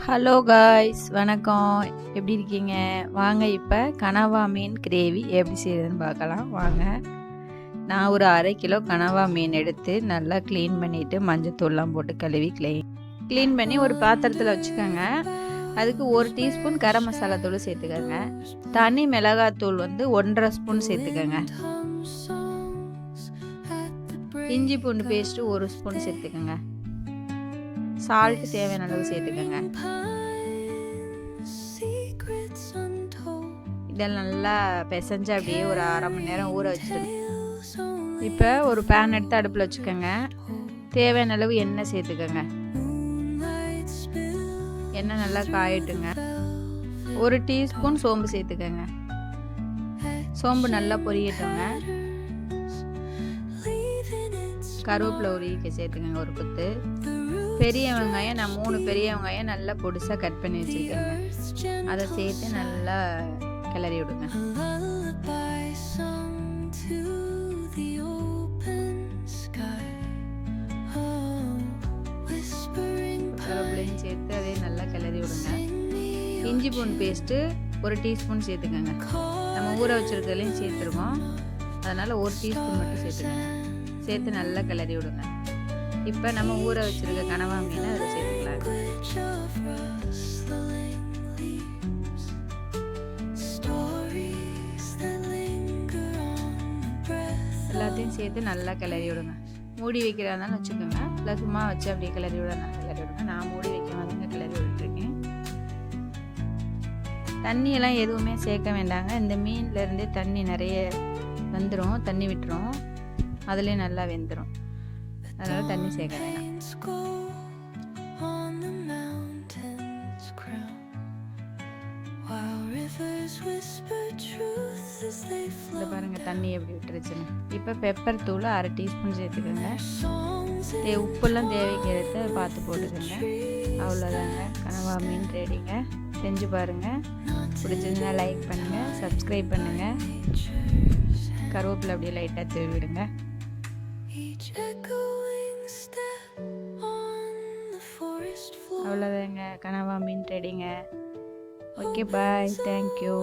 Hello guys, வணக்கம். எப்படி இருக்கீங்க? வாங்க இப்போ கனவா மீன் கிரேவி எப்படி செய்யுதுன்னு பார்க்கலாம் வாங்க. நான் ஒரு 1/2 கிலோ கனவா மீன் எடுத்து நல்லா க்ளீன் பண்ணிவிட்டு மஞ்சத்தூள்லாம் போட்டு கழுவி க்ளீன் பண்ணி ஒரு பாத்திரத்தில் வச்சுக்கோங்க. அதுக்கு 1 டீஸ்பூன் கரம் மசாலா தூள் சேர்த்துக்கோங்க. தனி மிளகாத்தூள் 1.5 ஸ்பூன் சேர்த்துக்கோங்க. இஞ்சி பூண்டு பேஸ்ட்டு 1 ஸ்பூன் சேர்த்துக்கோங்க. சால்ட்டு தேவையான அளவு சேர்த்துக்கோங்க. இதெல்லாம் நல்லா பிசைஞ்சு அப்படியே ஒரு 1/2 மணி நேரம் ஊற வச்சுருங்க. இப்போ ஒரு பேன் எடுத்து அடுப்பில் வச்சுக்கோங்க. தேவையான அளவு எண்ணெய் சேர்த்துக்கோங்க. எண்ணெய் நல்லா காயட்டுங்க. 1 டீஸ்பூன் சோம்பு சேர்த்துக்கோங்க. சோம்பு நல்லா பொரியட்டுங்க. கருவேப்பிலை உருவிக்க சேர்த்துக்கோங்க ஒரு கொத்து. பெரிய வெங்காயம் நான் 3 பெரிய வெங்காயம் நல்லா பொடிசாக கட் பண்ணி வச்சுருக்கேங்க. அதை சேர்த்து நல்லா கிளறி விடுங்க. கருவேப்பிலையும் சேர்த்து அதே நல்லா கிளறி விடுங்க. இஞ்சி பூண்டு பேஸ்ட்டு 1 டீஸ்பூன் சேர்த்துக்கோங்க. நம்ம ஊற வச்சுருக்கிறதுலையும் சேர்த்துருக்கோம், அதனால் 1 டீஸ்பூன் மட்டும் சேர்த்துக்கோங்க. சேர்த்து நல்லா கிளறி விடுங்க. இப்போ நம்ம ஊற வச்சிருக்க கனவா மீனை அதில் சேர்த்துக்கலாம். எல்லாத்தையும் சேர்த்து நல்லா கிளறி விடுங்க. மூடி வைக்கிறதா இருந்தாலும் வச்சுக்கோங்க, இல்லை சும்மா வச்சு அப்படியே கிளறி விடணும். கிளறி விடுங்க. நான் மூடி வைக்க மாதிரி கிளறி விட்டுருக்கேன். தண்ணியெல்லாம் எதுவுமே சேர்க்க வேண்டாங்க. இந்த மீன்லேருந்தே தண்ணி நிறைய வந்துடும், தண்ணி விட்டுரும், அதுலேயே நல்லா வெந்துடும். அதனால தண்ணி சேர்க்க வேண்டாம். இந்த பாருங்க தண்ணி எப்படி விட்டுருச்சுன்னு. இப்போ பெப்பர் தூள் 1/2 டீஸ்பூன் சேர்த்துக்கோங்க. உப்புலாம் தேவைக்கிறத பார்த்து போட்டுக்கோங்க. அவ்வளோதாங்க, கனவா மீன் ரெடிங்க. செஞ்சு பாருங்கள். பிடிச்சிருந்தா லைக் பண்ணுங்கள், சப்ஸ்கிரைப் பண்ணுங்கள். கருவேப்பிலை அப்படியே லைட்டாக தூவி விடுங்க. அவ்வளோதாங்க, கனவா மீன் ரெடிங்க. ஓகே, பாய், தேங்க்யூ.